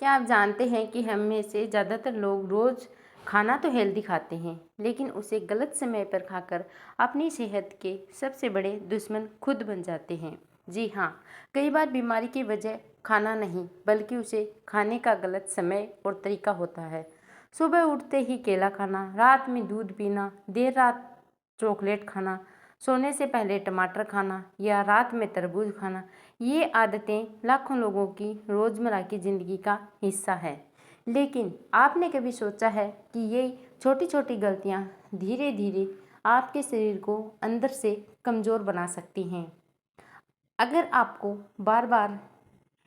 क्या आप जानते हैं कि हम में से ज़्यादातर लोग रोज़ खाना तो हेल्दी खाते हैं, लेकिन उसे गलत समय पर खाकर अपनी सेहत के सबसे बड़े दुश्मन खुद बन जाते हैं। जी हाँ, कई बार बीमारी की वजह खाना नहीं, बल्कि उसे खाने का गलत समय और तरीका होता है। सुबह उठते ही केला खाना, रात में दूध पीना, देर रात चॉकलेट खाना, सोने से पहले टमाटर खाना या रात में तरबूज खाना, ये आदतें लाखों लोगों की रोज़मर्रा की ज़िंदगी का हिस्सा है। लेकिन आपने कभी सोचा है कि ये छोटी छोटी गलतियाँ धीरे धीरे आपके शरीर को अंदर से कमज़ोर बना सकती हैं। अगर आपको बार बार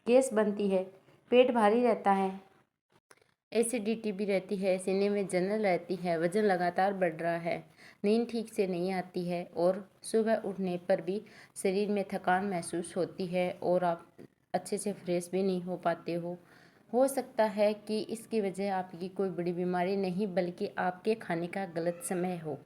गैस बनती है, पेट भारी रहता है, एसिडिटी भी रहती है, सीने में जलन रहती है, वजन लगातार बढ़ रहा है, नींद ठीक से नहीं आती है और सुबह उठने पर भी शरीर में थकान महसूस होती है और आप अच्छे से फ्रेश भी नहीं हो पाते हो सकता है कि इसकी वजह आपकी कोई बड़ी बीमारी नहीं बल्कि आपके खाने का गलत समय हो।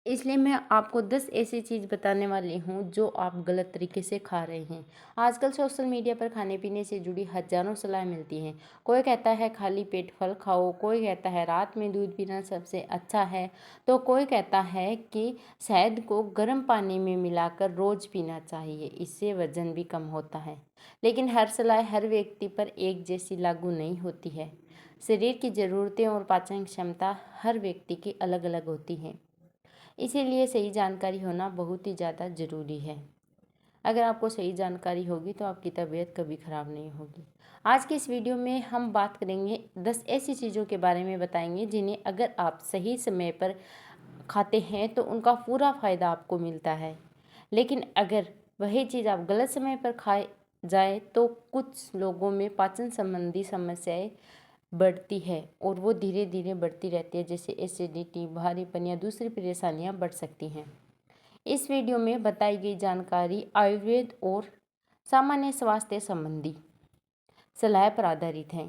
इसलिए मैं आपको 10 ऐसी चीज़ बताने वाली हूँ जो आप गलत तरीके से खा रहे हैं। आजकल सोशल मीडिया पर खाने पीने से जुड़ी हज़ारों सलाह मिलती हैं। कोई कहता है खाली पेट फल खाओ, कोई कहता है रात में दूध पीना सबसे अच्छा है, तो कोई कहता है कि शहद को गर्म पानी में मिलाकर रोज़ पीना चाहिए, इससे वज़न भी कम होता है। लेकिन हर सलाह हर व्यक्ति पर एक जैसी लागू नहीं होती है। शरीर की ज़रूरतें और पाचन क्षमता हर व्यक्ति की अलग अलग होती हैं। इसीलिए सही जानकारी होना बहुत ही ज़्यादा ज़रूरी है। अगर आपको सही जानकारी होगी तो आपकी तबीयत कभी ख़राब नहीं होगी। आज की इस वीडियो में हम बात करेंगे 10 ऐसी चीज़ों के बारे में बताएंगे जिन्हें अगर आप सही समय पर खाते हैं तो उनका पूरा फ़ायदा आपको मिलता है। लेकिन अगर वही चीज़ आप गलत समय पर खाए जाए तो कुछ लोगों में पाचन संबंधी समस्याएं बढ़ती है और वो धीरे धीरे बढ़ती रहती है, जैसे एसिडिटी, भारीपन या दूसरी परेशानियां बढ़ सकती हैं। इस वीडियो में बताई गई जानकारी आयुर्वेद और सामान्य स्वास्थ्य संबंधी सलाह पर आधारित है।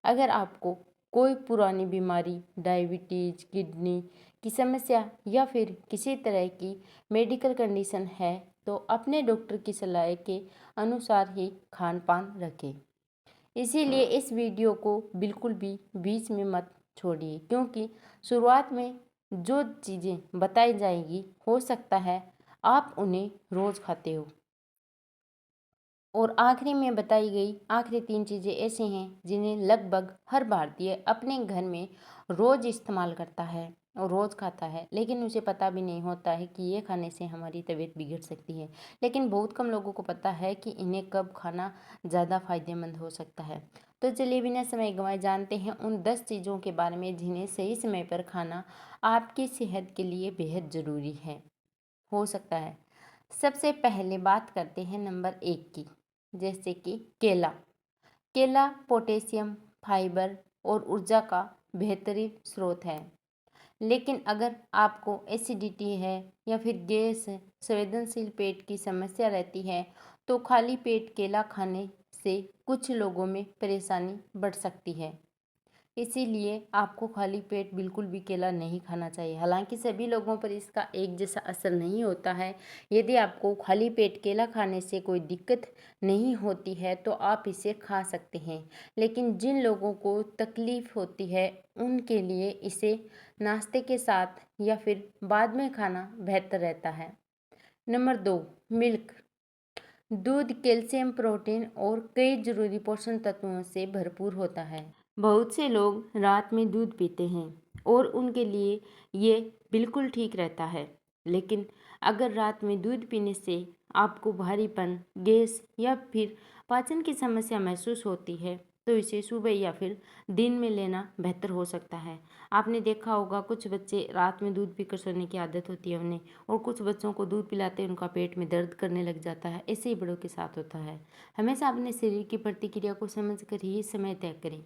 अगर आपको कोई पुरानी बीमारी, डायबिटीज, किडनी की समस्या या फिर किसी तरह की मेडिकल कंडीशन है तो अपने डॉक्टर की सलाह के अनुसार ही खान पान रखें। इसीलिए इस वीडियो को बिल्कुल भी बीच में मत छोड़िए, क्योंकि शुरुआत में जो चीज़ें बताई जाएगी हो सकता है आप उन्हें रोज़ खाते हो और आखिरी में बताई गई आखिरी 3 चीज़ें ऐसी हैं जिन्हें लगभग हर भारतीय अपने घर में रोज़ इस्तेमाल करता है और रोज़ खाता है, लेकिन उसे पता भी नहीं होता है कि ये खाने से हमारी तबीयत बिगड़ सकती है। लेकिन बहुत कम लोगों को पता है कि इन्हें कब खाना ज़्यादा फायदेमंद हो सकता है। तो चलिए बिना समय गंवाए जानते हैं उन 10 चीज़ों के बारे में जिन्हें सही समय पर खाना आपकी सेहत के लिए बेहद ज़रूरी है हो सकता है। सबसे पहले बात करते हैं नंबर 1 की, जैसे कि केला। केला पोटेशियम, फाइबर और ऊर्जा का बेहतरीन स्रोत है। लेकिन अगर आपको एसिडिटी है या फिर गैस है, संवेदनशील पेट की समस्या रहती है तो खाली पेट केला खाने से कुछ लोगों में परेशानी बढ़ सकती है। इसीलिए आपको खाली पेट बिल्कुल भी केला नहीं खाना चाहिए। हालांकि सभी लोगों पर इसका एक जैसा असर नहीं होता है। यदि आपको खाली पेट केला खाने से कोई दिक्कत नहीं होती है तो आप इसे खा सकते हैं, लेकिन जिन लोगों को तकलीफ़ होती है उनके लिए इसे नाश्ते के साथ या फिर बाद में खाना बेहतर रहता है। Number 2, milk. दूध कैल्शियम, प्रोटीन और कई जरूरी पोषण तत्वों से भरपूर होता है। बहुत से लोग रात में दूध पीते हैं और उनके लिए ये बिल्कुल ठीक रहता है। लेकिन अगर रात में दूध पीने से आपको भारीपन, गैस या फिर पाचन की समस्या महसूस होती है तो इसे सुबह या फिर दिन में लेना बेहतर हो सकता है। आपने देखा होगा कुछ बच्चे रात में दूध पीकर सोने की आदत होती है उन्हें, और कुछ बच्चों को दूध पिलाते उनका पेट में दर्द करने लग जाता है। ऐसे ही बड़ों के साथ होता है। हमेशा अपने शरीर की प्रतिक्रिया को समझ कर ही समय तय करें।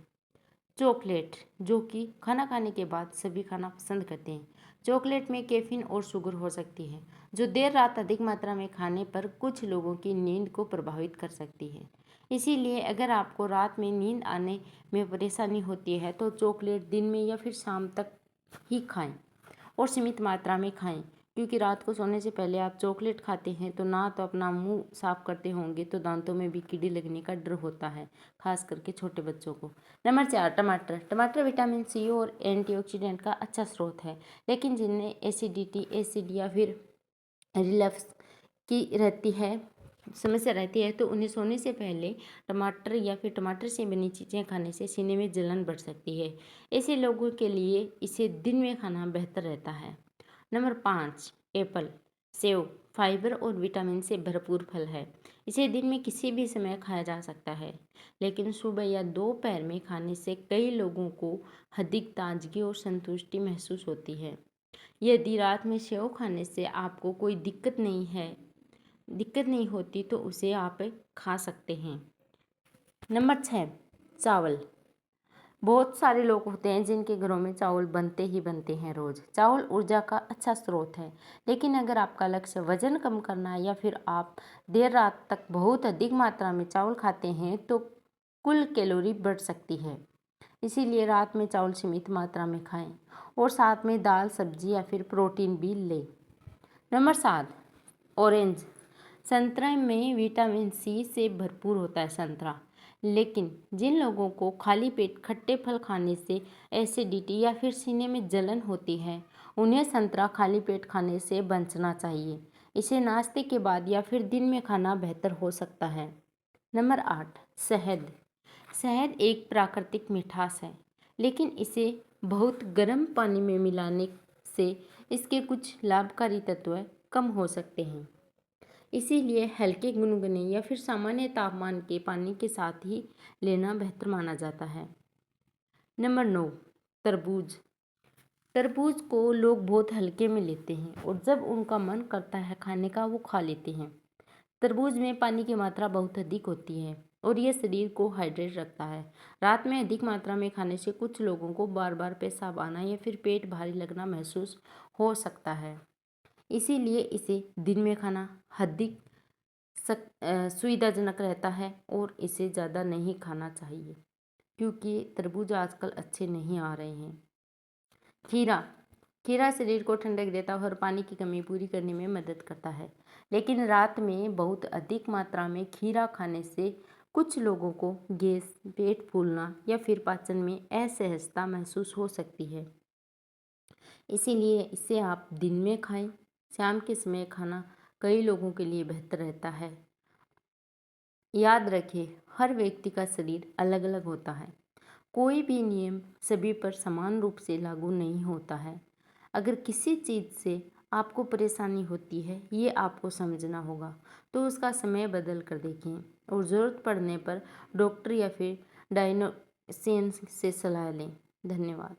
चॉकलेट, जो कि खाना खाने के बाद सभी खाना पसंद करते हैं। चॉकलेट में कैफीन और शुगर हो सकती है, जो देर रात अधिक मात्रा में खाने पर कुछ लोगों की नींद को प्रभावित कर सकती है। इसीलिए अगर आपको रात में नींद आने में परेशानी होती है तो चॉकलेट दिन में या फिर शाम तक ही खाएं और सीमित मात्रा में खाएं, क्योंकि रात को सोने से पहले आप चॉकलेट खाते हैं तो ना तो अपना मुंह साफ करते होंगे तो दांतों में भी कीड़े लगने का डर होता है, खास करके छोटे बच्चों को। नंबर 4, टमाटर। टमाटर विटामिन सी और एंटीऑक्सीडेंट का अच्छा स्रोत है, लेकिन जिनमें एसिडिटी, एसिड या फिर रिलैक्स की रहती है समस्या रहती है तो उन्हें सोने से पहले टमाटर या फिर टमाटर से बनी चीज़ें खाने से सीने में जलन बढ़ सकती है। ऐसे लोगों के लिए इसे दिन में खाना बेहतर रहता है। Number 5, Apple. सेब फाइबर और विटामिन से भरपूर फल है। इसे दिन में किसी भी समय खाया जा सकता है, लेकिन सुबह या दोपहर में खाने से कई लोगों को अधिक ताजगी और संतुष्टि महसूस होती है। यदि रात में सेब खाने से आपको कोई दिक्कत नहीं होती तो उसे आप खा सकते हैं। नंबर 6, चावल। बहुत सारे लोग होते हैं जिनके घरों में चावल बनते ही बनते हैं रोज। चावल ऊर्जा का अच्छा स्रोत है, लेकिन अगर आपका लक्ष्य वजन कम करना है या फिर आप देर रात तक बहुत अधिक मात्रा में चावल खाते हैं तो कुल कैलोरी बढ़ सकती है। इसीलिए रात में चावल सीमित मात्रा में खाएं और साथ में दाल, सब्जी या फिर प्रोटीन भी लें। Number 7, orange. संतरा में विटामिन सी से भरपूर होता है संतरा, लेकिन जिन लोगों को खाली पेट खट्टे फल खाने से एसिडिटी या फिर सीने में जलन होती है उन्हें संतरा खाली पेट खाने से बचना चाहिए। इसे नाश्ते के बाद या फिर दिन में खाना बेहतर हो सकता है। नंबर 8, शहद। शहद एक प्राकृतिक मिठास है, लेकिन इसे बहुत गर्म पानी में मिलाने से इसके कुछ लाभकारी तत्व कम हो सकते हैं। इसीलिए हल्के गुनगुने या फिर सामान्य तापमान के पानी के साथ ही लेना बेहतर माना जाता है। नंबर 9, तरबूज। तरबूज को लोग बहुत हल्के में लेते हैं और जब उनका मन करता है खाने का वो खा लेते हैं। तरबूज में पानी की मात्रा बहुत अधिक होती है और यह शरीर को हाइड्रेट रखता है। रात में अधिक मात्रा में खाने से कुछ लोगों को बार बार पेशाब आना या फिर पेट भारी लगना महसूस हो सकता है। इसीलिए इसे दिन में खाना अधिक सुविधाजनक रहता है और इसे ज़्यादा नहीं खाना चाहिए, क्योंकि तरबूज आजकल अच्छे नहीं आ रहे हैं। खीरा। खीरा शरीर को ठंडक देता है और पानी की कमी पूरी करने में मदद करता है, लेकिन रात में बहुत अधिक मात्रा में खीरा खाने से कुछ लोगों को गैस, पेट फूलना या फिर पाचन में असहजता महसूस हो सकती है। इसीलिए इसे आप दिन में खाएं। शाम के समय खाना कई लोगों के लिए बेहतर रहता है। याद रखें, हर व्यक्ति का शरीर अलग अलग होता है। कोई भी नियम सभी पर समान रूप से लागू नहीं होता है। अगर किसी चीज़ से आपको परेशानी होती है ये आपको समझना होगा तो उसका समय बदल कर देखें और ज़रूरत पड़ने पर डॉक्टर या फिर डायनोसियन से सलाह लें। धन्यवाद।